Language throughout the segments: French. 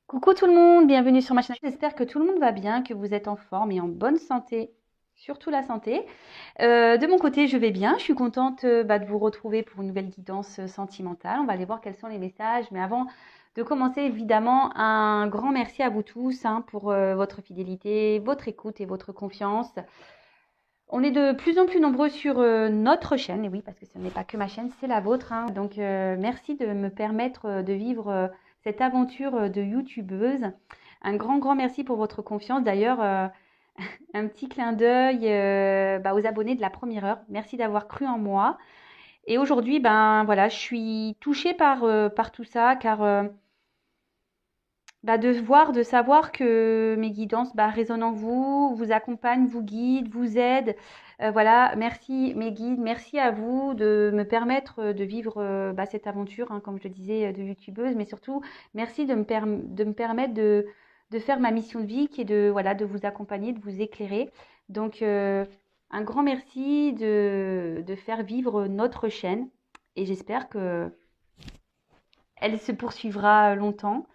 Coucou tout le monde, bienvenue sur ma chaîne. J'espère que tout le monde va bien, que vous êtes en forme et en bonne santé, surtout la santé. De mon côté, je vais bien. Je suis contente de vous retrouver pour une nouvelle guidance sentimentale. On va aller voir quels sont les messages. Mais avant de commencer, évidemment, un grand merci à vous tous pour votre fidélité, votre écoute et votre confiance. On est de plus en plus nombreux sur notre chaîne, et oui, parce que ce n'est pas que ma chaîne, c'est la vôtre. Donc, merci de me permettre de vivre cette aventure de youtubeuse. Un grand, grand merci pour votre confiance. D'ailleurs, un petit clin d'œil aux abonnés de la première heure. Merci d'avoir cru en moi. Et aujourd'hui, voilà, je suis touchée par tout ça, car de savoir que mes guidances résonnent en vous, vous accompagnent, vous guident, vous aident. Voilà, merci mes guides, merci à vous de me permettre de vivre cette aventure, comme je le disais, de youtubeuse, mais surtout merci de me permettre de faire ma mission de vie qui est de vous accompagner, de vous éclairer. Donc, un grand merci de faire vivre notre chaîne et j'espère que elle se poursuivra longtemps.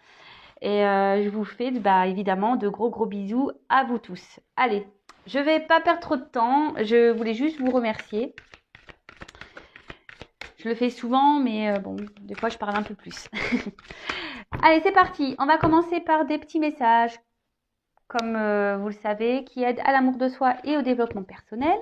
Et je vous fais évidemment de gros gros bisous à vous tous. Allez, je vais pas perdre trop de temps. Je voulais juste vous remercier. Je le fais souvent, mais bon, des fois je parle un peu plus. Allez, c'est parti. On va commencer par des petits messages, comme vous le savez, qui aident à l'amour de soi et au développement personnel.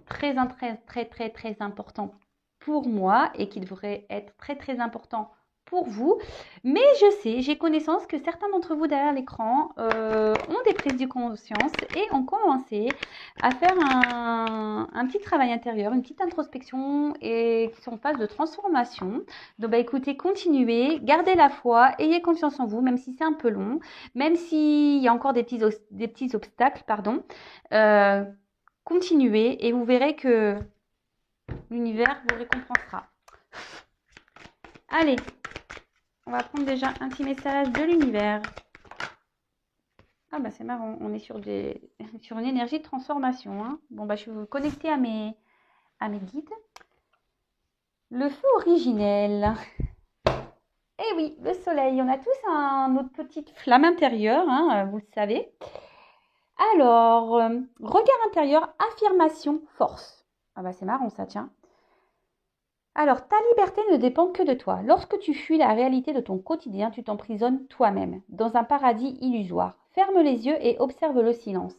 Très, très, très, très, très important pour moi et qui devrait être très, très important pour vous. Mais je sais, j'ai connaissance que certains d'entre vous derrière l'écran ont des prises de conscience et ont commencé à faire un petit travail intérieur, une petite introspection et qui sont en phase de transformation. Donc écoutez, continuez, gardez la foi, ayez confiance en vous, même si c'est un peu long, même s'il y a encore des petits obstacles, pardon. Continuez et vous verrez que l'univers vous récompensera. Allez, on va prendre déjà un petit message de l'univers. Ah c'est marrant, on est sur une énergie de transformation. Bon je vais vous connecter à mes guides. Le feu originel. Eh oui, le soleil, on a tous notre petite flamme intérieure, vous le savez. Alors, regard intérieur, affirmation, force. C'est marrant ça, tiens. Alors, ta liberté ne dépend que de toi. Lorsque tu fuis la réalité de ton quotidien, tu t'emprisonnes toi-même, dans un paradis illusoire. Ferme les yeux et observe le silence.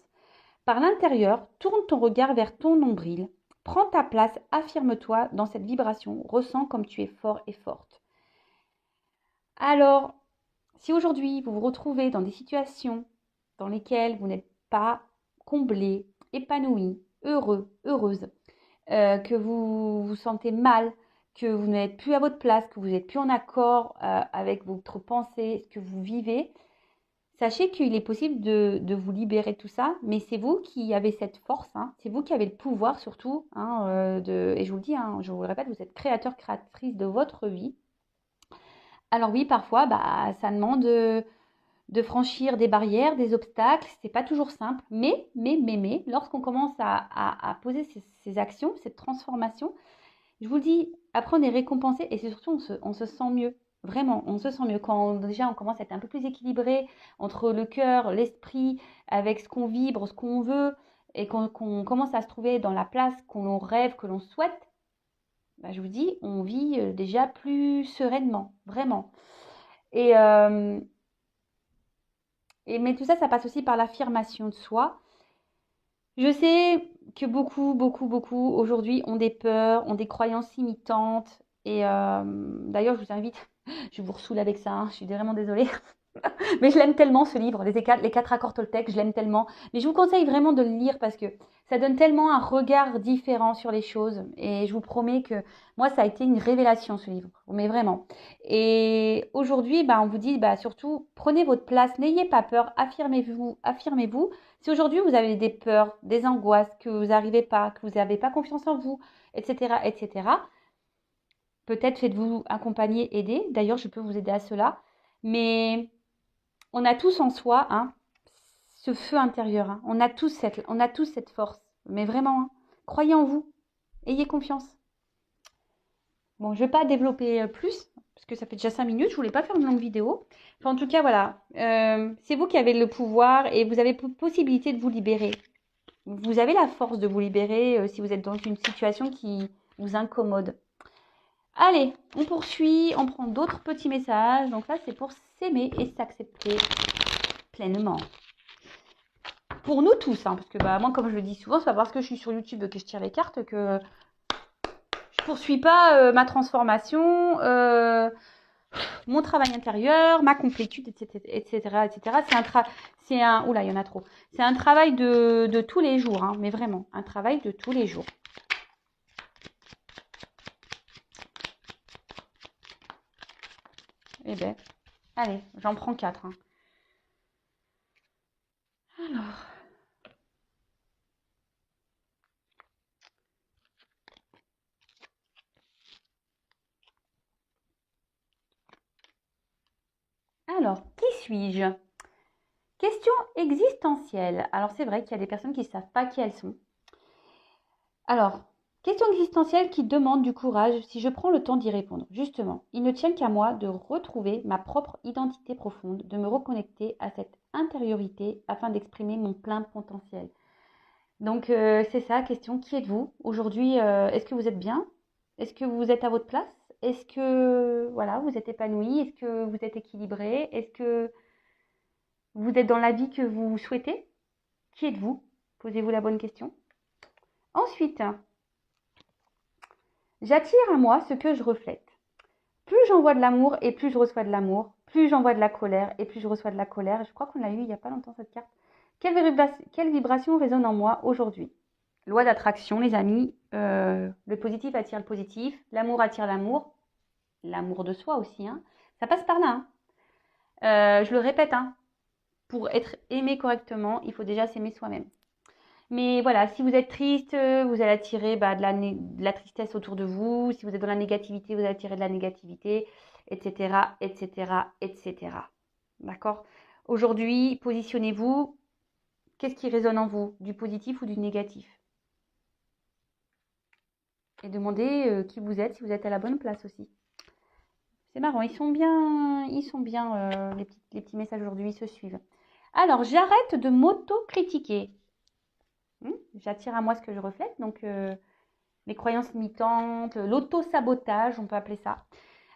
Par l'intérieur, tourne ton regard vers ton nombril. Prends ta place, affirme-toi dans cette vibration, ressens comme tu es fort et forte. Alors, si aujourd'hui vous vous retrouvez dans des situations dans lesquelles vous n'êtes pas comblé, épanoui, heureux, heureuse, que vous vous sentez mal, que vous n'êtes plus à votre place, que vous n'êtes plus en accord avec votre pensée, ce que vous vivez, sachez qu'il est possible de vous libérer de tout ça, mais c'est vous qui avez cette force, c'est vous qui avez le pouvoir surtout, et je vous le dis, je vous le répète, vous êtes créateur, créatrice de votre vie. Alors oui, parfois, ça demande de franchir des barrières, des obstacles, c'est pas toujours simple, mais, lorsqu'on commence à poser ces actions, cette transformation, je vous le dis, après on est récompensé et c'est surtout on se sent mieux. Vraiment, on se sent mieux quand déjà on commence à être un peu plus équilibré entre le cœur, l'esprit, avec ce qu'on vibre, ce qu'on veut, et qu'on commence à se trouver dans la place qu'on rêve, que l'on souhaite. Je vous dis, on vit déjà plus sereinement, vraiment. Mais tout ça, ça passe aussi par l'affirmation de soi. Je sais que beaucoup, beaucoup, beaucoup aujourd'hui ont des peurs, ont des croyances limitantes. Et d'ailleurs, je vous invite, je vous ressoule avec ça, je suis vraiment désolée. Mais je l'aime tellement ce livre, les 4 accords Toltec, je l'aime tellement. Mais je vous conseille vraiment de le lire parce que ça donne tellement un regard différent sur les choses. Et je vous promets que moi, ça a été une révélation ce livre. Mais vraiment. Et aujourd'hui, on vous dit surtout, prenez votre place, n'ayez pas peur, affirmez-vous, affirmez-vous. Si aujourd'hui vous avez des peurs, des angoisses, que vous n'arrivez pas, que vous n'avez pas confiance en vous, etc., peut-être faites-vous accompagner, aider. D'ailleurs, je peux vous aider à cela. Mais on a tous en soi ce feu intérieur. On a tous cette force. Mais vraiment, croyez en vous. Ayez confiance. Bon, je ne vais pas développer plus, parce que ça fait déjà 5 minutes. Je voulais pas faire une longue vidéo. Enfin, en tout cas, voilà. C'est vous qui avez le pouvoir et vous avez possibilité de vous libérer. Vous avez la force de vous libérer si vous êtes dans une situation qui vous incommode. Allez, on poursuit, on prend d'autres petits messages. Donc là, c'est pour s'aimer et s'accepter pleinement. Pour nous tous, hein, parce que bah, moi, comme je le dis souvent, c'est pas parce que je suis sur YouTube que je tire les cartes que je poursuis pas ma transformation, mon travail intérieur, ma complétude, etc., etc., etc. Oula, il y en a trop. C'est un travail de tous les jours, hein, mais vraiment, un travail de tous les jours. Eh ben, allez, j'en prends 4. Hein. Alors, qui suis-je? Question existentielle. Alors, c'est vrai qu'il y a des personnes qui ne savent pas qui elles sont. Alors, question existentielle qui demande du courage si je prends le temps d'y répondre. Justement, il ne tient qu'à moi de retrouver ma propre identité profonde, de me reconnecter à cette intériorité afin d'exprimer mon plein potentiel. Donc, c'est ça, question, qui êtes-vous? Aujourd'hui, est-ce que vous êtes bien? Est-ce que vous êtes à votre place? Est-ce que, voilà, vous êtes épanoui? Est-ce que vous êtes équilibré? Est-ce que vous êtes dans la vie que vous souhaitez? Qui êtes-vous? Posez-vous la bonne question. Ensuite, j'attire à moi ce que je reflète. Plus j'envoie de l'amour et plus je reçois de l'amour. Plus j'envoie de la colère et plus je reçois de la colère. Je crois qu'on l'a eu il n'y a pas longtemps cette carte. Quelle vibration résonne en moi aujourd'hui? Loi d'attraction, les amis. Le positif attire le positif. L'amour attire l'amour. L'amour de soi aussi. Hein. Ça passe par là. Hein. Je le répète. Hein. Pour être aimé correctement, il faut déjà s'aimer soi-même. Mais voilà, si vous êtes triste, vous allez attirer de la tristesse autour de vous. Si vous êtes dans la négativité, vous allez attirer de la négativité, etc., etc., etc. D'accord? Aujourd'hui, positionnez-vous. Qu'est-ce qui résonne en vous? Du positif ou du négatif? Et demandez qui vous êtes, si vous êtes à la bonne place aussi. C'est marrant, ils sont bien, les petits messages aujourd'hui, ils se suivent. Alors, j'arrête de m'auto-critiquer. J'attire à moi ce que je reflète, donc mes croyances limitantes, l'auto-sabotage, on peut appeler ça.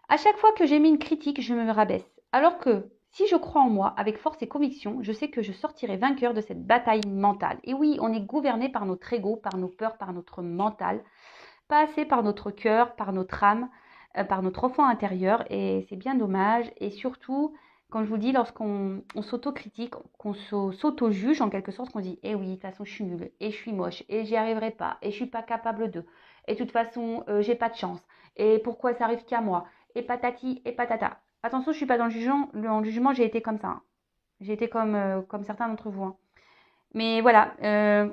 À chaque fois que j'émets une critique, je me rabaisse. Alors que si je crois en moi avec force et conviction, je sais que je sortirai vainqueur de cette bataille mentale. Et oui, on est gouverné par notre ego, par nos peurs, par notre mental, pas assez par notre cœur, par notre âme, par notre enfant intérieur. Et c'est bien dommage. Et surtout, quand je vous dis, lorsqu'on s'autocritique, qu'on s'auto-juge en quelque sorte, qu'on dit, eh oui, de toute façon, je suis nulle, et je suis moche, et j'y arriverai pas, et je suis pas capable de, et de toute façon, j'ai pas de chance, et pourquoi ça arrive qu'à moi, et patati, et patata. Attention, je suis pas dans le jugement, j'ai été comme ça. Hein. J'ai été comme certains d'entre vous. Hein. Mais voilà,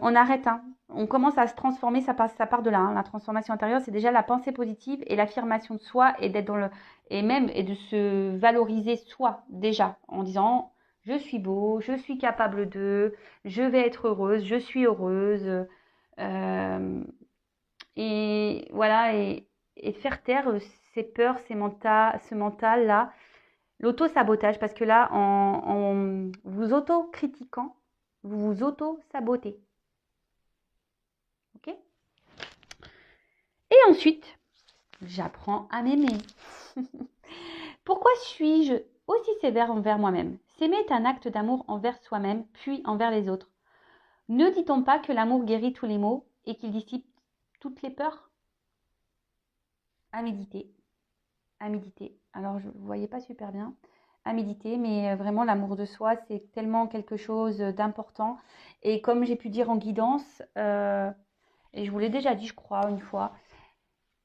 on arrête. Hein. On commence à se transformer, ça part de là. Hein. La transformation intérieure, c'est déjà la pensée positive et l'affirmation de soi et d'être dans le et de se valoriser soi déjà en disant je suis beau, je suis capable de, je vais être heureuse, je suis heureuse. Euh, et voilà et faire taire ces peurs, ce mental là, l'auto-sabotage parce que là en vous auto-critiquant vous vous auto-sabotez. Ok? Et ensuite, j'apprends à m'aimer. Pourquoi suis-je aussi sévère envers moi-même? S'aimer est un acte d'amour envers soi-même, puis envers les autres. Ne dit-on pas que l'amour guérit tous les maux et qu'il dissipe toutes les peurs? À méditer. À méditer. Alors, je ne voyais pas super bien. À méditer, mais vraiment, l'amour de soi, c'est tellement quelque chose d'important. Et comme j'ai pu dire en guidance, et je vous l'ai déjà dit, je crois, une fois,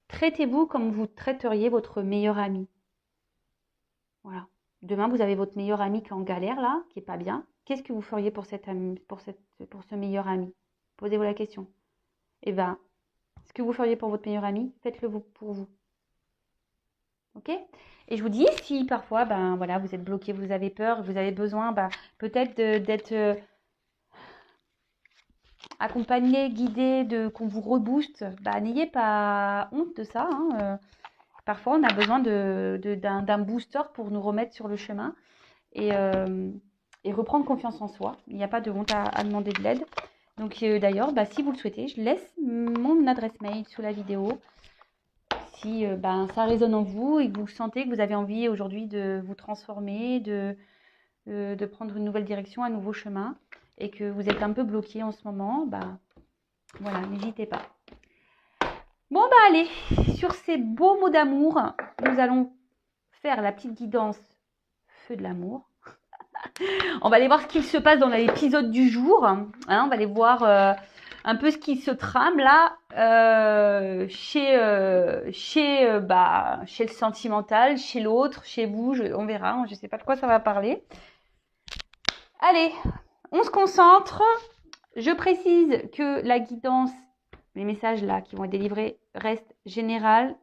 traitez-vous comme vous traiteriez votre meilleur ami. Voilà. Demain, vous avez votre meilleur ami qui est en galère, là, qui est pas bien. Qu'est-ce que vous feriez pour pour ce meilleur ami? Posez-vous la question. Eh bien, ce que vous feriez pour votre meilleur ami, faites-le pour vous. Ok? Et je vous dis, si parfois, ben voilà, vous êtes bloqué, vous avez peur, vous avez besoin, peut-être d'être accompagné, guidé, qu'on vous rebooste, n'ayez pas honte de ça. Hein, Parfois, on a besoin d'un booster pour nous remettre sur le chemin et reprendre confiance en soi. Il n'y a pas de honte à demander de l'aide. Donc d'ailleurs, si vous le souhaitez, je laisse mon adresse mail sous la vidéo. Si ça résonne en vous et que vous sentez que vous avez envie aujourd'hui de vous transformer, de prendre une nouvelle direction, un nouveau chemin, et que vous êtes un peu bloqué en ce moment, voilà, n'hésitez pas. Bon, allez, sur ces beaux mots d'amour, nous allons faire la petite guidance feu de l'amour. On va aller voir ce qu'il se passe dans l'épisode du jour. Hein, on va aller voir un peu ce qui se trame là chez le sentimental, chez l'autre, chez vous. On verra, je ne sais pas de quoi ça va parler. Allez, on se concentre. Je précise que la guidance, les messages là qui vont être délivrés restent général.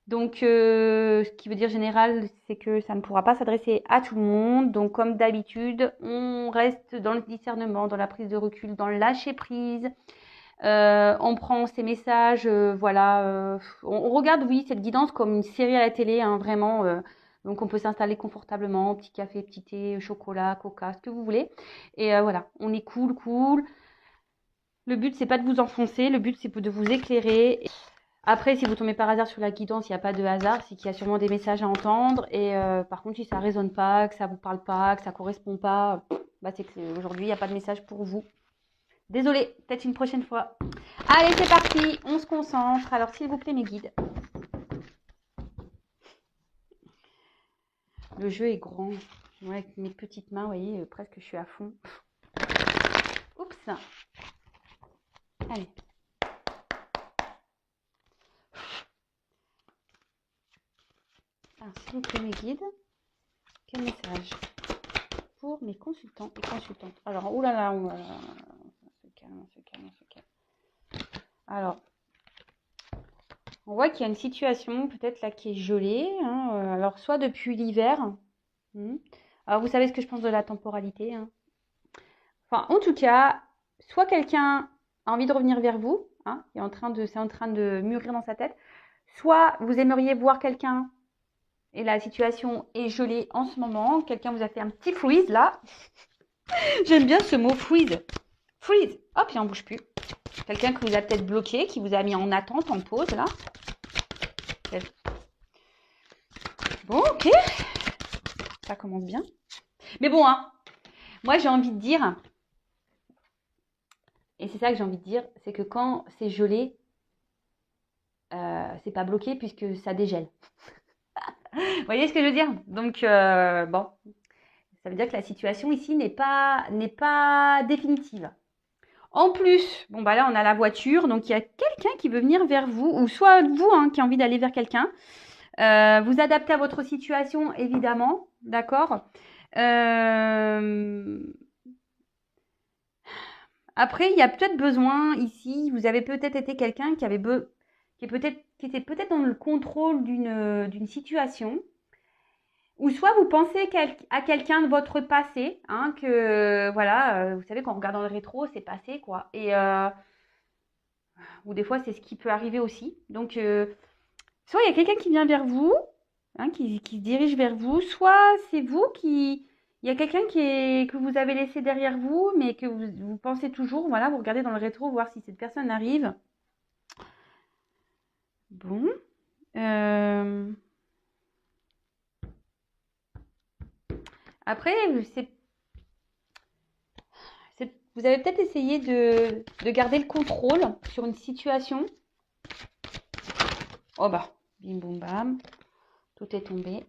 Donc, ce qui veut dire général, c'est que ça ne pourra pas s'adresser à tout le monde. Donc, comme d'habitude, on reste dans le discernement, dans la prise de recul, dans le lâcher prise. On prend ces messages, voilà. On regarde, oui, cette guidance comme une série à la télé, hein, vraiment. Donc, on peut s'installer confortablement, petit café, petit thé, chocolat, coca, ce que vous voulez. Et voilà, on est cool. Le but, c'est pas de vous enfoncer. Le but, c'est de vous éclairer. Après, si vous tombez par hasard sur la guidance, il n'y a pas de hasard, c'est qu'il y a sûrement des messages à entendre. Et par contre, si ça ne résonne pas, que ça ne vous parle pas, que ça ne correspond pas, c'est que aujourd'hui, il n'y a pas de message pour vous. Désolée, peut-être une prochaine fois. Allez, c'est parti, on se concentre. Alors, s'il vous plaît, mes guides. Le jeu est grand. Ouais, avec mes petites mains, vous voyez, presque je suis à fond. Oups. Allez. Alors, s'il vous plaît, mes guides, quel message pour mes consultants et consultantes? Alors, oulala, on se calme. Alors, on voit qu'il y a une situation peut-être là qui est gelée. Hein, alors, soit depuis l'hiver. Alors, vous savez ce que je pense de la temporalité. Hein. Enfin, en tout cas, soit quelqu'un a envie de revenir vers vous, hein, c'est en train de mûrir dans sa tête, soit vous aimeriez voir quelqu'un et la situation est gelée en ce moment, quelqu'un vous a fait un petit freeze là. J'aime bien ce mot freeze. Freeze, hop, il n'en bouge plus. Quelqu'un qui vous a peut-être bloqué, qui vous a mis en attente, en pause là. Bon, ok, ça commence bien. Mais bon, hein, moi j'ai envie de dire, et c'est ça que j'ai envie de dire, c'est que quand c'est gelé, c'est pas bloqué puisque ça dégèle. Vous voyez ce que je veux dire? Donc, bon, ça veut dire que la situation ici n'est pas définitive. En plus, bon là on a la voiture, donc il y a quelqu'un qui veut venir vers vous, ou soit vous hein, qui a envie d'aller vers quelqu'un. Vous adaptez à votre situation, évidemment, d'accord. Après, il y a peut-être besoin ici, vous avez peut-être été quelqu'un qui était peut-être dans le contrôle d'une situation. Ou soit vous pensez à quelqu'un de votre passé, hein, que voilà, vous savez, quand on regarde dans le rétro, c'est passé, quoi. Et ou des fois, c'est ce qui peut arriver aussi. Donc, soit il y a quelqu'un qui vient vers vous, hein, qui se dirige vers vous, soit c'est vous il y a quelqu'un que vous avez laissé derrière vous, mais que vous pensez toujours, voilà, vous regardez dans le rétro, voir si cette personne arrive. Bon. Après, vous avez peut-être essayé de garder le contrôle sur une situation. Oh bim boum bam, tout est tombé.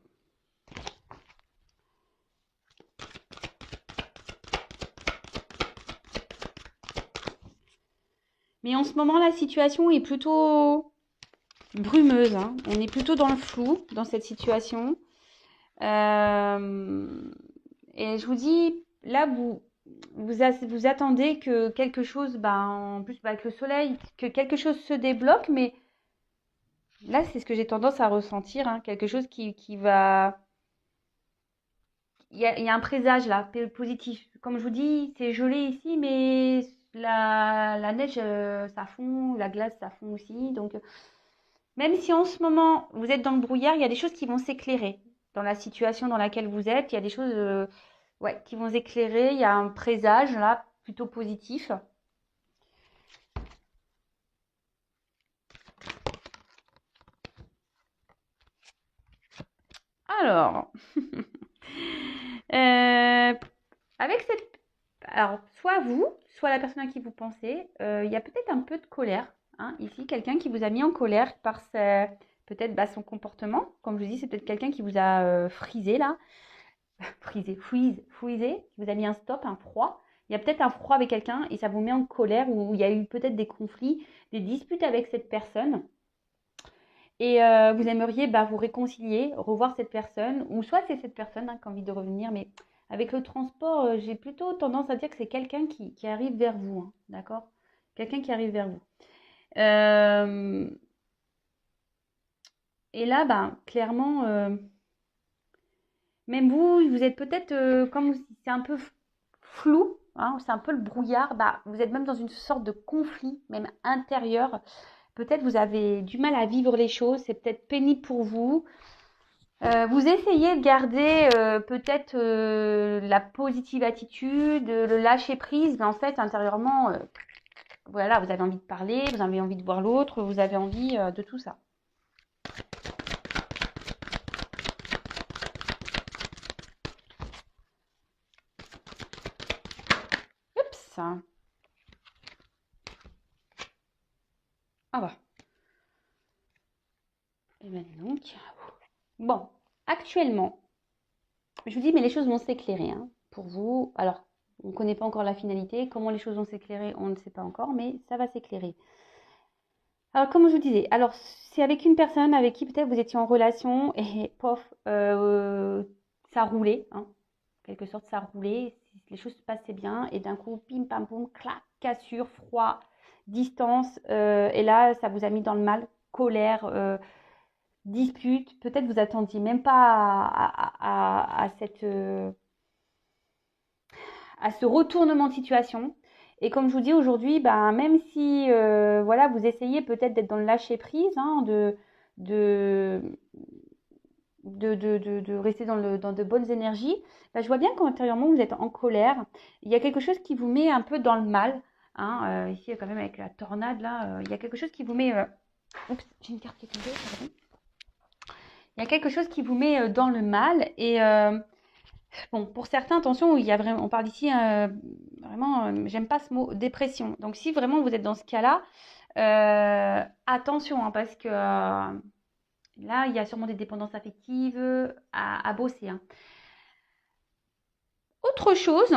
Mais en ce moment, la situation est plutôt brumeuse. Hein. On est plutôt dans le flou dans cette situation. Et je vous dis, là, vous attendez que quelque chose, en plus avec le soleil, que quelque chose se débloque, mais là, c'est ce que j'ai tendance à ressentir, hein, quelque chose qui va... Il y a un présage là, positif. Comme je vous dis, c'est gelé ici, mais la neige, ça fond, la glace, ça fond aussi. Donc, Même si en ce moment, vous êtes dans le brouillard, il y a des choses qui vont s'éclairer. Dans la situation dans laquelle vous êtes, il y a des choses ouais, qui vont s'éclairer. Il y a un présage là, plutôt positif. Alors, avec cette... Alors, soit vous, soit la personne à qui vous pensez, il y a peut-être un peu de colère. Hein, ici, quelqu'un qui vous a mis en colère par peut-être son comportement. Comme je vous dis, c'est peut-être quelqu'un qui vous a frisé là. Freezé, qui vous a mis un stop, un froid. Il y a peut-être un froid avec quelqu'un et ça vous met en colère ou il y a eu peut-être des conflits, des disputes avec cette personne. Et vous aimeriez vous réconcilier, revoir cette personne, ou soit c'est cette personne qui a envie de revenir, mais avec le transport, j'ai plutôt tendance à dire que c'est quelqu'un qui arrive vers vous, hein, d'accord? Quelqu'un qui arrive vers vous. Euh, et là, clairement, même vous, vous êtes peut-être, comme c'est un peu flou, hein, c'est un peu le brouillard, vous êtes même dans une sorte de conflit, même intérieur. Peut-être vous avez du mal à vivre les choses, c'est peut-être pénible pour vous. Vous essayez de garder peut-être la positive attitude, le lâcher prise, mais en fait intérieurement, voilà, vous avez envie de parler, vous avez envie de voir l'autre, vous avez envie de tout ça. Oups. Ah bah. Et bien donc. Bon, actuellement, je vous dis, mais les choses vont s'éclairer hein, pour vous. Alors, on ne connaît pas encore la finalité. Comment les choses vont s'éclairer, on ne sait pas encore, mais ça va s'éclairer. Alors, comme je vous disais, alors c'est avec une personne avec qui peut-être vous étiez en relation et pof, ça roulait, hein, en quelque sorte ça roulait, les choses se passaient bien et d'un coup, pim pam poum, clac, cassure, froid, distance, et là ça vous a mis dans le mal, colère, dispute, peut-être vous attendiez même pas à ce retournement de situation. Et comme je vous dis aujourd'hui, même si voilà, vous essayez peut-être d'être dans le lâcher prise, hein, de, de rester dans de bonnes énergies, je vois bien qu'intérieurement vous êtes en colère. Il y a quelque chose qui vous met un peu dans le mal. Hein, ici, quand même, avec la tornade, là, il y a quelque chose qui vous met. Oups, j'ai une carte qui est tombée, pardon. Il y a quelque chose qui vous met dans le mal. Et bon, pour certains, attention, il y a vraiment, on parle ici vraiment, j'aime pas ce mot, dépression. Donc, si vraiment vous êtes dans ce cas-là, attention, hein, parce que là, il y a sûrement des dépendances affectives à bosser. Hein. Autre chose,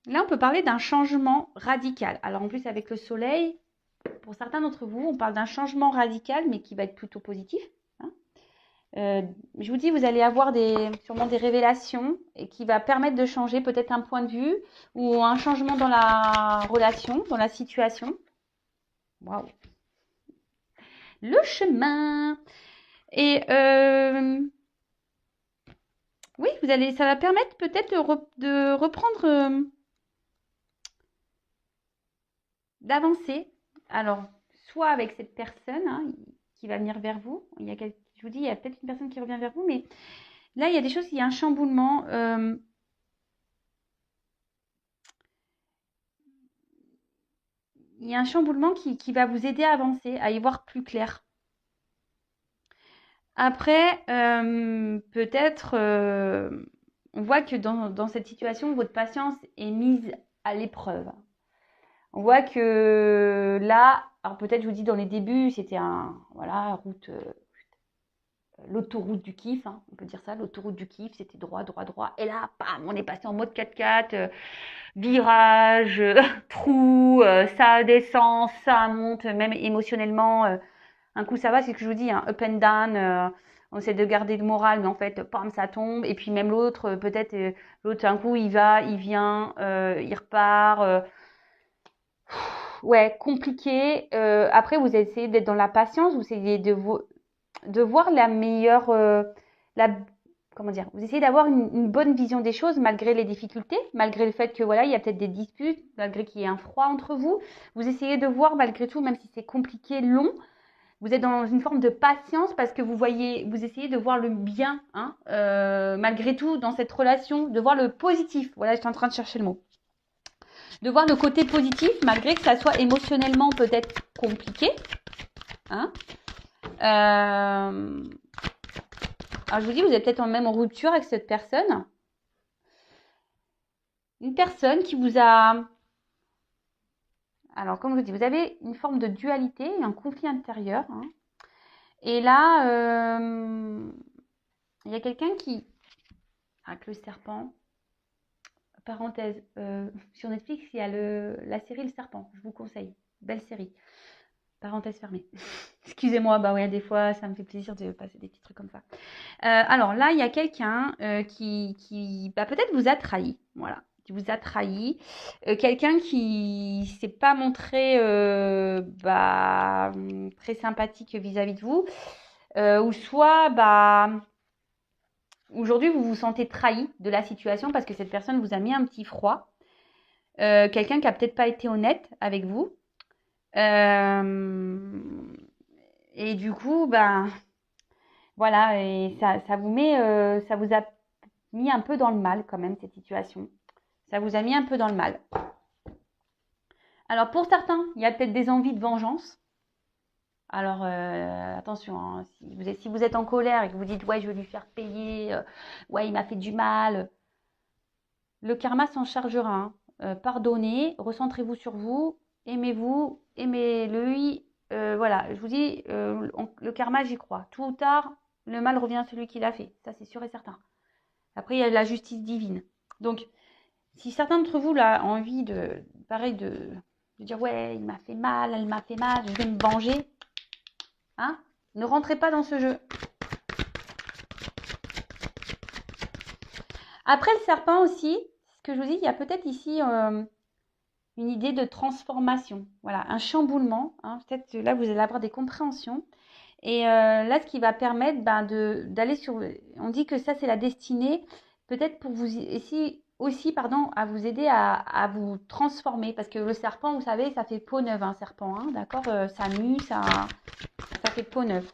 là, on peut parler d'un changement radical. Alors, en plus, avec le soleil, pour certains d'entre vous, on parle d'un changement radical, mais qui va être plutôt positif. Hein. Je vous dis, vous allez avoir sûrement des révélations et qui va permettre de changer peut-être un point de vue ou un changement dans la relation, dans la situation. Waouh! Le chemin. Et oui, ça va permettre peut-être de reprendre, d'avancer. Alors, soit avec cette personne hein, qui va venir vers vous. Je vous dis, il y a peut-être une personne qui revient vers vous, mais là, il y a des choses, il y a un chamboulement. Il y a un chamboulement qui va vous aider à avancer, à y voir plus clair. Après, peut-être, on voit que dans cette situation, votre patience est mise à l'épreuve. On voit que là, alors peut-être je vous dis dans les débuts, c'était l'autoroute du kiff, hein, on peut dire ça, l'autoroute du kiff, c'était droit, droit, droit. Et là, bam, on est passé en mode 4x4, virage, trou, ça descend, ça monte, même émotionnellement. Un coup ça va, c'est ce que je vous dis, hein, up and down. On essaie de garder le moral, mais en fait, pam, ça tombe. Et puis même l'autre, peut-être, l'autre, un coup, il va, il vient, il repart. Ouais, compliqué. Après, vous essayez d'être dans la patience, vous essayez de voir la meilleure, la, comment dire, vous essayez d'avoir une bonne vision des choses malgré les difficultés, malgré le fait que voilà, il y a peut-être des disputes, malgré qu'il y ait un froid entre vous. Vous essayez de voir malgré tout, même si c'est compliqué, long, Vous êtes dans une forme de patience parce que vous essayez de voir le bien, hein, malgré tout, dans cette relation, de voir le positif. Voilà, j'étais en train de chercher le mot. De voir le côté positif, malgré que ça soit émotionnellement peut-être compliqué. Hein. Alors, je vous dis, vous êtes peut-être même en rupture avec cette personne. Une personne qui vous a... Alors, comme je vous dis, vous avez une forme de dualité, un conflit intérieur. Hein. Et là, il y a quelqu'un qui... Avec le serpent... Parenthèse, sur Netflix, il y a la série Le Serpent. Je vous conseille. Belle série. Parenthèse fermée. Excusez-moi, bah ouais, des fois, ça me fait plaisir de passer des petits trucs comme ça. Alors là, il y a quelqu'un qui peut-être vous a trahi. Voilà, qui vous a trahi. Quelqu'un qui s'est pas montré très sympathique vis-à-vis de vous. Ou soit, aujourd'hui, vous vous sentez trahi de la situation parce que cette personne vous a mis un petit froid. Quelqu'un qui a peut-être pas été honnête avec vous. Et du coup, voilà, et ça vous met, ça vous a mis un peu dans le mal quand même, cette situation. Ça vous a mis un peu dans le mal. Alors pour certains, il y a peut-être des envies de vengeance. Alors attention, hein, si vous êtes en colère et que vous dites ouais je vais lui faire payer, ouais il m'a fait du mal, le karma s'en chargera. Hein. Pardonnez, recentrez-vous sur vous, aimez-vous, aimez-le. Voilà, je vous dis, le karma j'y crois. Tôt ou tard, le mal revient à celui qui l'a fait, ça c'est sûr et certain. Après il y a la justice divine. Donc si certains d'entre vous là ont envie de dire ouais il m'a fait mal, elle m'a fait mal, je vais me venger. Hein, ne rentrez pas dans ce jeu. Après le serpent aussi, ce que je vous dis, il y a peut-être ici une idée de transformation. Voilà, un chamboulement. Hein. Peut-être là, vous allez avoir des compréhensions. Et là, ce qui va permettre d'aller sur... On dit que ça, c'est la destinée. Peut-être pour vous aussi, à vous aider à vous transformer. Parce que le serpent, vous savez, ça fait peau neuve, un serpent. Hein, d'accord, ça mue, ça fait peau neuve.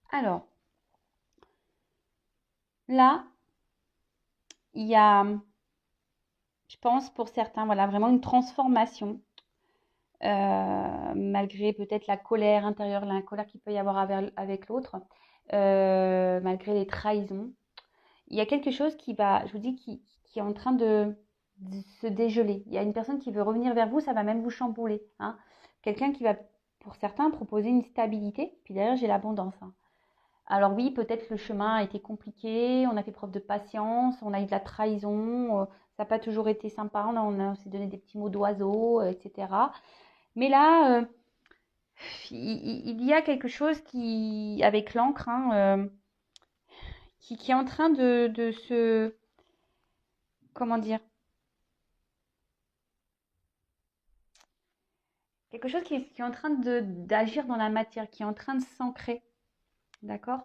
Alors, là, il y a, je pense, pour certains, voilà, vraiment une transformation, malgré peut-être la colère intérieure, la colère qu'il peut y avoir avec l'autre, malgré les trahisons. Il y a quelque chose je vous dis, qui est en train de se dégeler. Il y a une personne qui veut revenir vers vous, ça va même vous chambouler. Hein. Quelqu'un qui va, pour certains, proposer une stabilité, puis derrière, j'ai l'abondance. Hein. Alors oui, peut-être le chemin a été compliqué, on a fait preuve de patience, on a eu de la trahison, ça n'a pas toujours été sympa, on s'est donné des petits mots d'oiseau, etc. Mais là, il y a quelque chose qui, avec l'encre, hein, qui est en train de se... Comment dire? Quelque chose qui est en train d'agir dans la matière, qui est en train de s'ancrer. D'accord?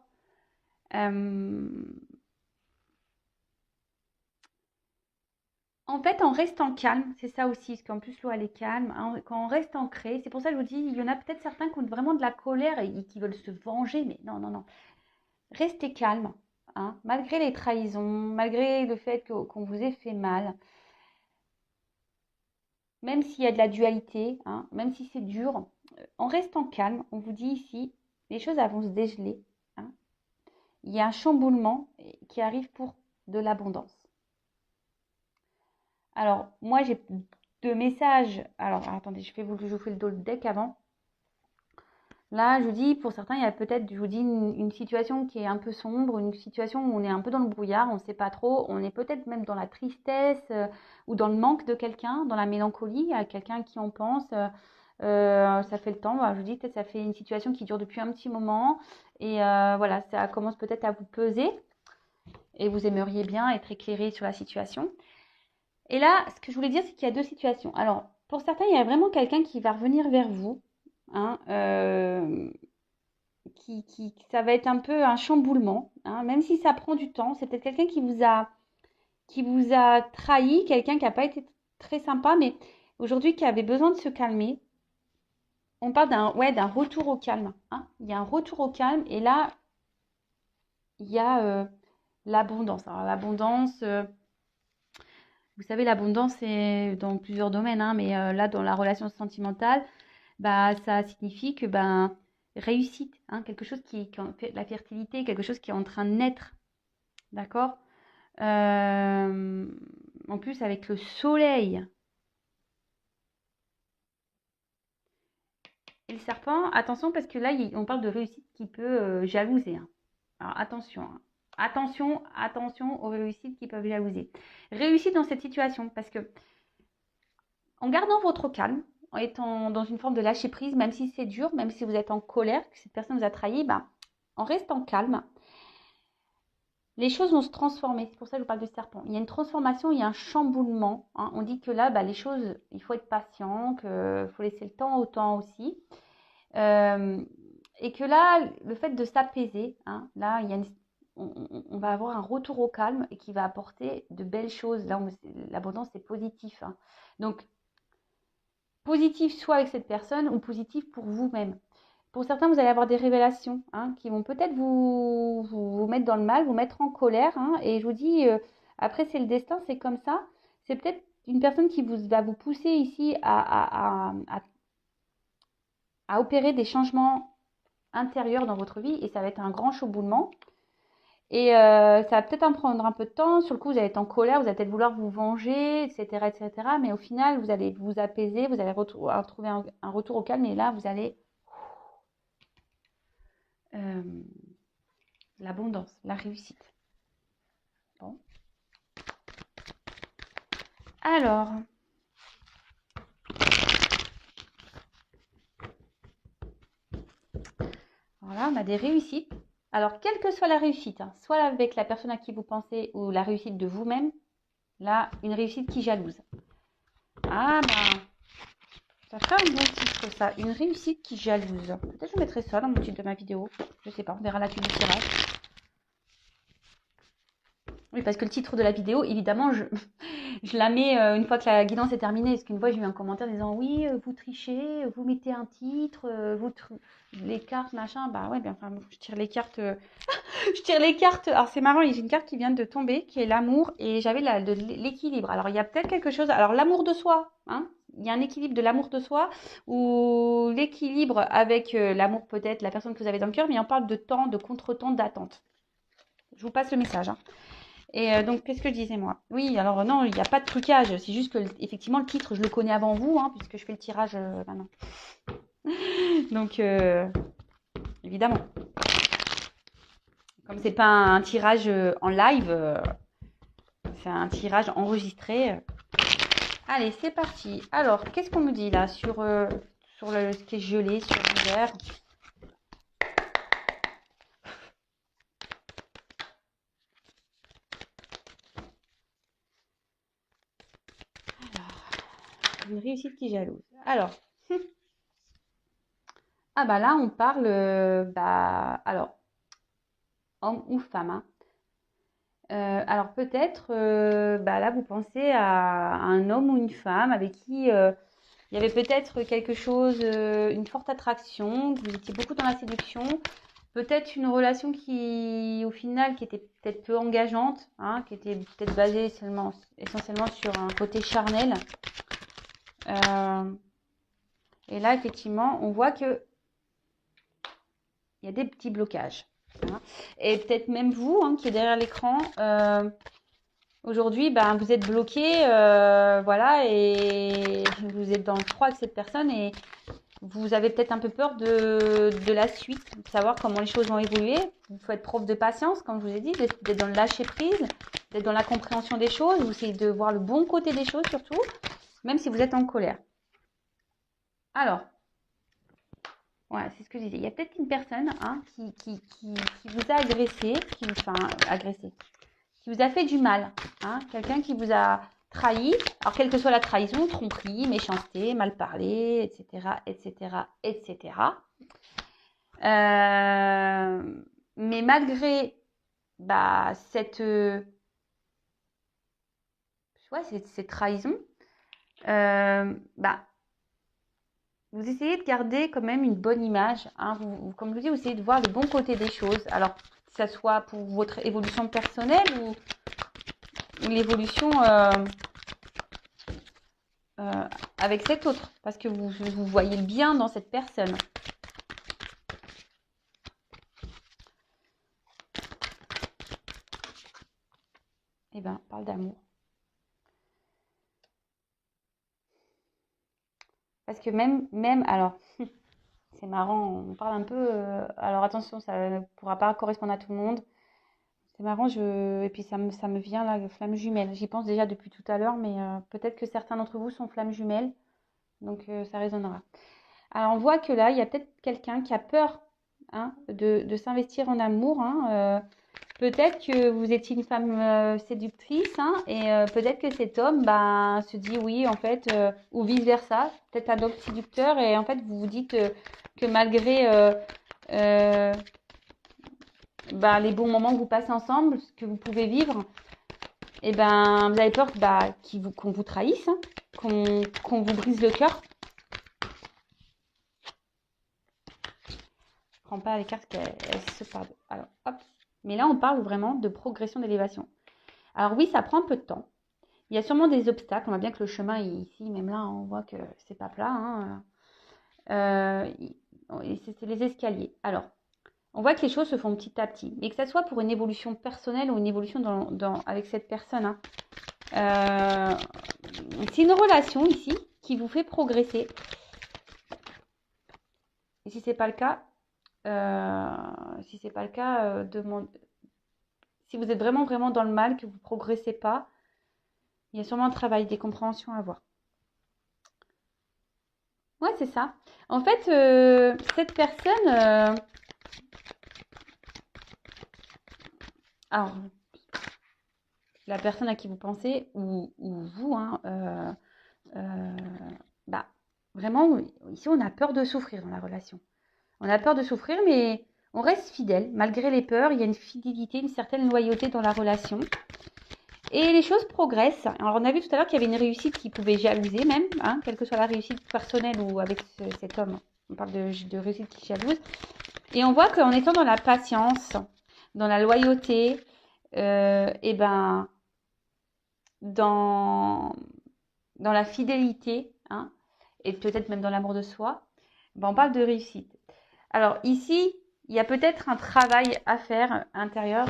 En fait, en restant calme, c'est ça aussi, parce qu'en plus l'eau elle est calme, hein, quand on reste ancré, c'est pour ça que je vous dis, il y en a peut-être certains qui ont vraiment de la colère et qui veulent se venger, mais non, non, non. Restez calme, hein, malgré les trahisons, malgré le fait qu'on vous ait fait mal, même s'il y a de la dualité, hein, même si c'est dur, en restant calme, on vous dit ici, les choses elles vont se dégeler. Hein. Il y a un chamboulement qui arrive pour de l'abondance. Alors, moi, j'ai deux messages. Alors, attendez, je vous fais le deck avant. Là, je vous dis, pour certains, il y a peut-être, je vous dis, une situation qui est un peu sombre, une situation où on est un peu dans le brouillard, on ne sait pas trop, on est peut-être même dans la tristesse ou dans le manque de quelqu'un, dans la mélancolie, à quelqu'un qui on pense. Ça fait le temps, je vous dis, peut-être ça fait une situation qui dure depuis un petit moment. Et voilà, ça commence peut-être à vous peser. Et vous aimeriez bien être éclairé sur la situation. Et là, ce que je voulais dire, c'est qu'il y a deux situations. Alors, Pour certains, il y a vraiment quelqu'un qui va revenir vers vous, hein, ça va être un peu un chamboulement, hein, même si ça prend du temps. C'est peut-être quelqu'un qui vous a trahi, quelqu'un qui n'a pas été très sympa, mais aujourd'hui qui avait besoin de se calmer. On parle d'un retour au calme, hein. Il y a un retour au calme et là, il y a l'abondance. Alors l'abondance, vous savez, l'abondance c'est dans plusieurs domaines, hein, mais là, dans la relation sentimentale, bah, ça signifie que ben, réussite, hein, quelque chose la fertilité, quelque chose qui est en train de naître, d'accord. En plus, avec le soleil et le serpent, attention parce que là, on parle de réussite qui peut jalouser, hein. Alors attention, hein. Attention aux réussites qui peuvent jalouser. Réussite dans cette situation parce que en gardant votre calme, en étant dans une forme de lâcher prise, même si c'est dur, même si vous êtes en colère, que cette personne vous a trahi, ben, en restant calme, les choses vont se transformer. C'est pour ça que je vous parle du serpent. Il y a une transformation, il y a un chamboulement, hein. On dit que là, bah, les choses, il faut être patient, qu'il faut laisser le temps au temps aussi. Et que là, le fait de s'apaiser, hein, là, on va avoir un retour au calme et qui va apporter de belles choses. Là, l'abondance, c'est positif, hein. Donc, positif soit avec cette personne ou positif pour vous-même. Pour certains, vous allez avoir des révélations, hein, qui vont peut-être vous mettre dans le mal, vous mettre en colère, hein, et je vous dis, après, c'est le destin, c'est comme ça. C'est peut-être une personne qui va vous pousser ici à opérer des changements intérieurs dans votre vie, et ça va être un grand chamboulement. Et ça va peut-être en prendre un peu de temps. Sur le coup, vous allez être en colère, vous allez peut-être vouloir vous venger, etc., etc. Mais au final, vous allez vous apaiser, vous allez retrouver un retour au calme, et là, vous allez euh, l'abondance, la réussite. Bon. Alors, voilà, on a des réussites. Alors, quelle que soit la réussite, hein, soit avec la personne à qui vous pensez ou la réussite de vous-même, là, une réussite qui jalouse. Ah, ben, ça fait un bon titre, ça. Une réussite qui jalouse. Peut-être que je mettrai ça dans mon titre de ma vidéo. Je sais pas, on verra la suite du tirage. Oui, parce que le titre de la vidéo, évidemment, je la mets une fois que la guidance est terminée. Parce qu'une fois, j'ai eu un commentaire disant oui, vous trichez, vous mettez un titre, les cartes, machin. Bah ouais, bien, enfin, je tire les cartes. Je tire les cartes. Alors c'est marrant, j'ai une carte qui vient de tomber, qui est l'amour, et j'avais l'équilibre. Alors il y a peut-être quelque chose. Alors l'amour de soi, hein. Il y a un équilibre de l'amour de soi ou l'équilibre avec l'amour peut-être, la personne que vous avez dans le cœur, mais on parle de temps, de contre-temps, d'attente. Je vous passe le message, hein. Et donc, qu'est-ce que je disais moi? Oui, alors non, il n'y a pas de trucage. C'est juste que, effectivement, le titre, je le connais avant vous, hein, puisque je fais le tirage maintenant. Donc, évidemment. Comme c'est pas un tirage en live, c'est un tirage enregistré. Allez, c'est parti. Alors, qu'est-ce qu'on me dit là sur ce qui est gelé, sur l'hiver? Une réussite qui jalouse. Alors, ah bah là, on parle, alors, homme ou femme, hein. Alors peut-être, là, vous pensez à un homme ou une femme avec qui il y avait peut-être quelque chose, une forte attraction, que vous étiez beaucoup dans la séduction, peut-être une relation qui, au final, qui était peut-être peu engageante, hein, qui était peut-être basée essentiellement sur un côté charnel. Et là, effectivement, on voit que il y a des petits blocages, hein. Et peut-être même vous, hein, qui est derrière l'écran, aujourd'hui, vous êtes bloqué, voilà, et vous êtes dans le froid avec cette personne et vous avez peut-être un peu peur de la suite, de savoir comment les choses vont évoluer. Il faut être prof de patience, comme je vous ai dit, d'être dans le lâcher prise, d'être dans la compréhension des choses, vous essayez de voir le bon côté des choses surtout, même si vous êtes en colère. Alors, ouais, c'est ce que je disais. Il y a peut-être une personne, hein, qui vous a agressé, qui vous a fait du mal, hein, quelqu'un qui vous a trahi. Alors, quelle que soit la trahison, tromperie, méchanceté, mal parler, etc., etc., etc. Mais malgré cette trahison, vous essayez de garder quand même une bonne image. Hein. Comme je vous dis, vous essayez de voir le bon côté des choses. Alors, que ça soit pour votre évolution personnelle ou l'évolution avec cet autre. Parce que vous voyez le bien dans cette personne. Eh bien, on parle d'amour. Parce que même alors, c'est marrant, on parle un peu. Alors attention, ça ne pourra pas correspondre à tout le monde. C'est marrant, et puis ça me vient là, flamme jumelle. J'y pense déjà depuis tout à l'heure, mais peut-être que certains d'entre vous sont flammes jumelles, donc ça résonnera. Alors on voit que là, il y a peut-être quelqu'un qui a peur hein, de s'investir en amour. Hein, peut-être que vous étiez une femme séductrice hein, et peut-être que cet homme se dit oui en fait, ou vice-versa, peut-être un homme séducteur et en fait vous vous dites que malgré les bons moments que vous passez ensemble, ce que vous pouvez vivre, et vous avez peur qu'on vous trahisse, hein, qu'on vous brise le cœur. Je prends pas les cartes qu'elles se parlent. Alors, hop. Mais là, on parle vraiment de progression d'élévation. Alors oui, ça prend un peu de temps. Il y a sûrement des obstacles. On voit bien que le chemin est ici, même là, on voit que c'est pas plat. Hein. C'est les escaliers. Alors, on voit que les choses se font petit à petit. Mais que ça soit pour une évolution personnelle ou une évolution avec cette personne. Hein. C'est une relation ici qui vous fait progresser. Et si c'est pas le cas, si vous êtes vraiment vraiment dans le mal, que vous ne progressez pas, il y a sûrement un travail des compréhensions à avoir. Ouais, c'est ça. En fait, cette personne, alors la personne à qui vous pensez ou vous, hein, vraiment, ici on a peur de souffrir dans la relation. On a peur de souffrir, mais on reste fidèle. Malgré les peurs, il y a une fidélité, une certaine loyauté dans la relation. Et les choses progressent. Alors, on a vu tout à l'heure qu'il y avait une réussite qui pouvait jalouser même, hein, quelle que soit la réussite personnelle ou avec cet homme. On parle de réussite qui jalouse. Et on voit qu'en étant dans la patience, dans la loyauté, dans la fidélité, hein, et peut-être même dans l'amour de soi, on parle de réussite. Alors ici, il y a peut-être un travail à faire intérieur,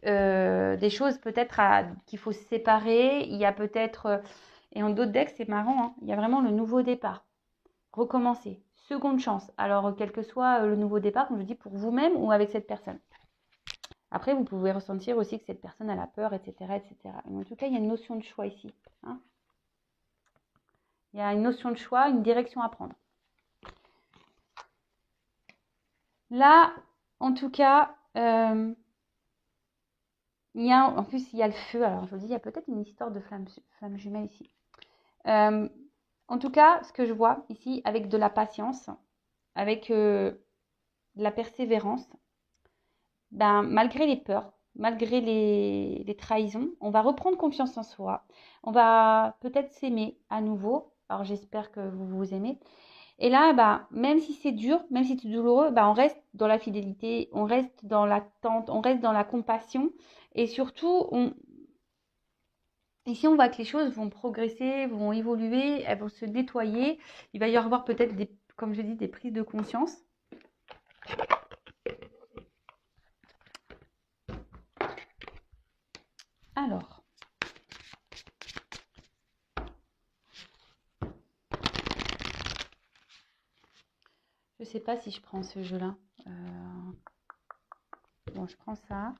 des choses peut-être qu'il faut se séparer. Il y a peut-être, et en d'autres decks, c'est marrant, hein, il y a vraiment le nouveau départ. Recommencer, seconde chance. Alors, quel que soit le nouveau départ, comme je dis, pour vous-même ou avec cette personne. Après, vous pouvez ressentir aussi que cette personne a la peur, etc., etc. Mais en tout cas, il y a une notion de choix ici. Hein. Il y a une notion de choix, une direction à prendre. Là, en tout cas, en plus, il y a le feu. Alors, je vous dis, il y a peut-être une histoire de flamme jumelle ici. En tout cas, ce que je vois ici, avec de la patience, avec de la persévérance, malgré les peurs, malgré les trahisons, on va reprendre confiance en soi. On va peut-être s'aimer à nouveau. Alors, j'espère que vous vous aimez. Et là, même si c'est dur, même si c'est douloureux, on reste dans la fidélité, on reste dans l'attente, on reste dans la compassion. Et surtout, ici, on voit que les choses vont progresser, vont évoluer, elles vont se nettoyer. Il va y avoir peut-être, comme je dis, des prises de conscience. Alors, je ne sais pas si je prends ce jeu-là. Bon, je prends ça.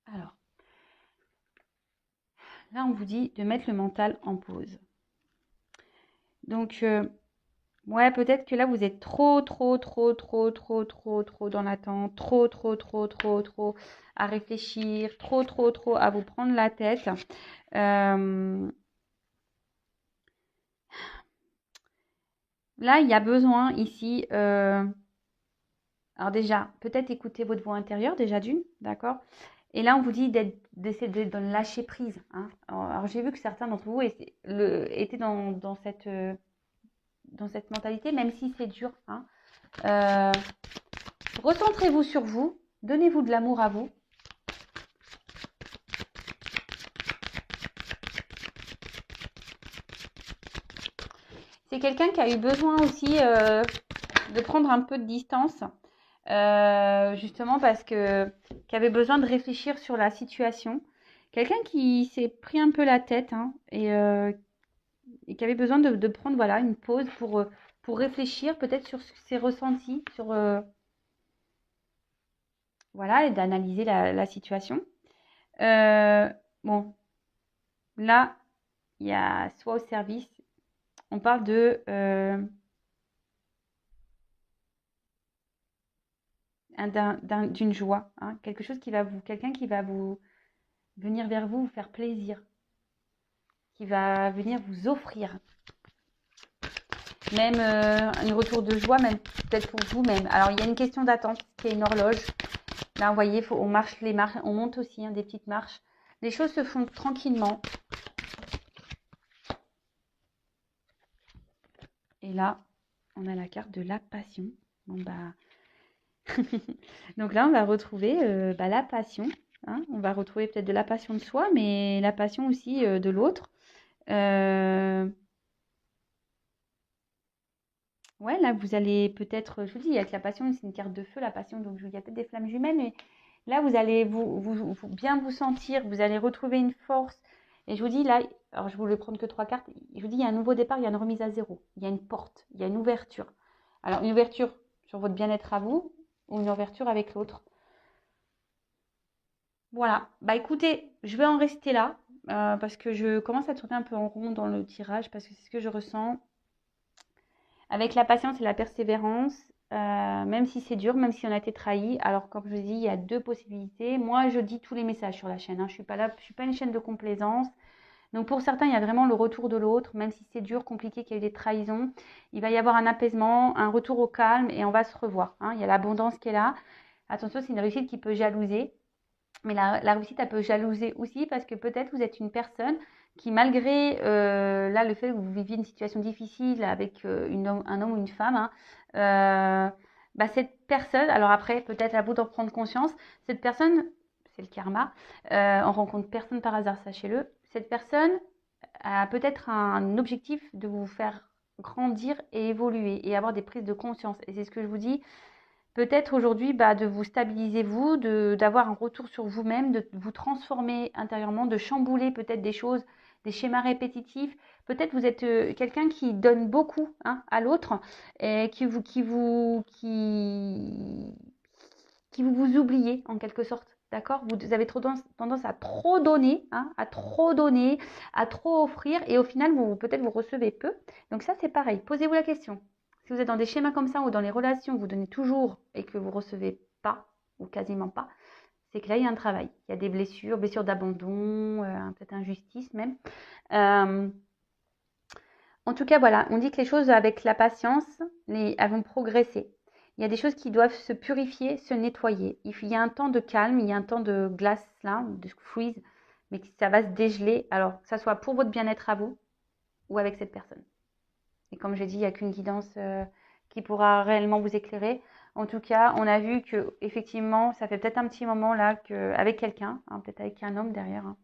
Alors, là, on vous dit de mettre le mental en pause. Donc, Ouais, peut-être que là, vous êtes trop, trop, trop, trop, trop, trop, trop dans l'attente, trop, trop, trop, trop, trop à réfléchir, trop, trop, trop à vous prendre la tête. Euh, Là, il y a besoin ici, alors déjà, peut-être écouter votre voix intérieure, déjà d'une, d'accord? Et là, on vous dit d'essayer de lâcher prise, hein. Alors, j'ai vu que certains d'entre vous étaient dans cette mentalité, même si c'est dur, hein. Euh, Recentrez-vous sur vous, donnez-vous de l'amour à vous. C'est quelqu'un qui a eu besoin aussi de prendre un peu de distance, justement parce que qui avait besoin de réfléchir sur la situation. Quelqu'un qui s'est pris un peu la tête, hein, et qui avait besoin de prendre voilà, une pause pour réfléchir peut-être sur ses ressentis, sur voilà, et d'analyser la situation. Euh, bon, là, il y a soit au service, on parle d'une joie, hein, quelque chose qui va quelqu'un qui va vous venir vers vous, vous faire plaisir, qui va venir vous offrir même un retour de joie, même peut-être pour vous-même. Alors il y a une question d'attente, qui est une horloge. Là, vous voyez, on marche les marches, on monte aussi, hein, des petites marches. Les choses se font tranquillement. Et là, on a la carte de la passion. Bon bah, donc là, on va retrouver la passion, hein. On va retrouver peut-être de la passion de soi, mais la passion aussi de l'autre. Euh, Ouais, là, vous allez peut-être, je vous dis, avec la passion, c'est une carte de feu, la passion, donc il y a peut-être des flammes jumelles, mais là, vous allez bien vous sentir, vous allez retrouver une force. Et je vous dis, là, alors je voulais prendre que 3 cartes, je vous dis, il y a un nouveau départ, il y a une remise à zéro, il y a une porte, il y a une ouverture. Alors, une ouverture sur votre bien-être à vous, ou une ouverture avec l'autre. Voilà, bah écoutez, je vais en rester là, parce que je commence à tourner un peu en rond dans le tirage, parce que c'est ce que je ressens. Avec la patience et la persévérance, même si c'est dur, même si on a été trahi. Alors, comme je vous dis, il y a 2 possibilités. Moi, je dis tous les messages sur la chaîne, hein. Je suis pas là, je suis pas une chaîne de complaisance. Donc, pour certains, il y a vraiment le retour de l'autre, même si c'est dur, compliqué, qu'il y a eu des trahisons. Il va y avoir un apaisement, un retour au calme et on va se revoir, hein. Il y a l'abondance qui est là. Attention, c'est une réussite qui peut jalouser. Mais la réussite, elle peut jalouser aussi parce que peut-être vous êtes une personne qui, malgré là le fait que vous viviez une situation difficile avec un homme ou une femme, hein, cette personne, alors après, peut-être à vous d'en prendre conscience, cette personne, c'est le karma, on rencontre personne par hasard, sachez-le, cette personne a peut-être un objectif de vous faire grandir et évoluer et avoir des prises de conscience. Et c'est ce que je vous dis, peut-être aujourd'hui, de vous stabiliser vous, d'avoir un retour sur vous-même, de vous transformer intérieurement, de chambouler peut-être des choses, des schémas répétitifs. Peut-être vous êtes quelqu'un qui donne beaucoup, hein, à l'autre et vous oubliez en quelque sorte. D'accord? Vous avez trop tendance à trop donner, hein, à trop donner, à trop offrir, et au final, peut-être vous recevez peu. Donc ça, c'est pareil. Posez-vous la question. Si vous êtes dans des schémas comme ça ou dans les relations, vous donnez toujours et que vous recevez pas ou quasiment pas, c'est que là, il y a un travail. Il y a des blessures, blessures d'abandon, peut-être injustice même. Euh, En tout cas, voilà, on dit que les choses avec la patience, elles vont progresser. Il y a des choses qui doivent se purifier, se nettoyer. Il y a un temps de calme, il y a un temps de glace là, de freeze, mais ça va se dégeler. Alors, que ça soit pour votre bien-être à vous ou avec cette personne. Et comme j'ai dit, il n'y a qu'une guidance qui pourra réellement vous éclairer. En tout cas, on a vu que effectivement, ça fait peut-être un petit moment là avec quelqu'un, hein, peut-être avec un homme derrière, hein,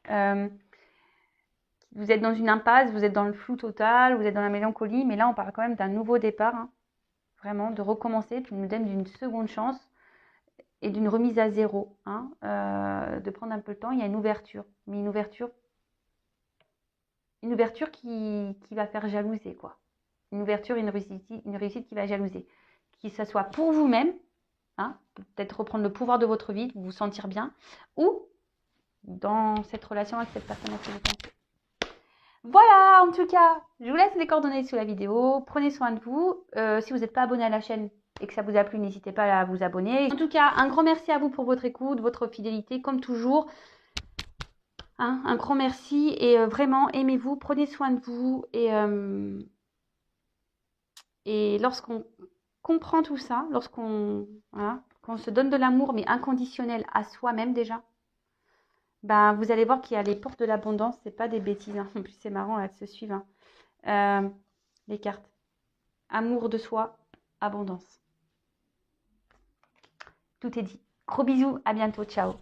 euh, vous êtes dans une impasse, vous êtes dans le flou total, vous êtes dans la mélancolie, mais là on parle quand même d'un nouveau départ, hein, vraiment de recommencer, puis nous donne d'une seconde chance et d'une remise à zéro, hein, de prendre un peu le temps. Il y a une ouverture, mais une ouverture qui va faire jalouser, quoi. Une ouverture, une réussite qui va jalouser. Que ça soit pour vous-même, hein, peut-être reprendre le pouvoir de votre vie, vous sentir bien, ou dans cette relation avec cette personne à qui vous pensez. Voilà, en tout cas, je vous laisse les coordonnées sous la vidéo. Prenez soin de vous. Si vous n'êtes pas abonné à la chaîne et que ça vous a plu, n'hésitez pas à vous abonner. En tout cas, un grand merci à vous pour votre écoute, votre fidélité, comme toujours. Hein, un grand merci et vraiment, aimez-vous, prenez soin de vous. Et lorsqu'on comprend tout ça, voilà, qu'on se donne de l'amour, mais inconditionnel à soi-même déjà, ben, vous allez voir qu'il y a les portes de l'abondance, c'est pas des bêtises. Hein. En plus, c'est marrant là de se suivre. Hein. Les cartes. Amour de soi, abondance. Tout est dit. Gros bisous, à bientôt, ciao.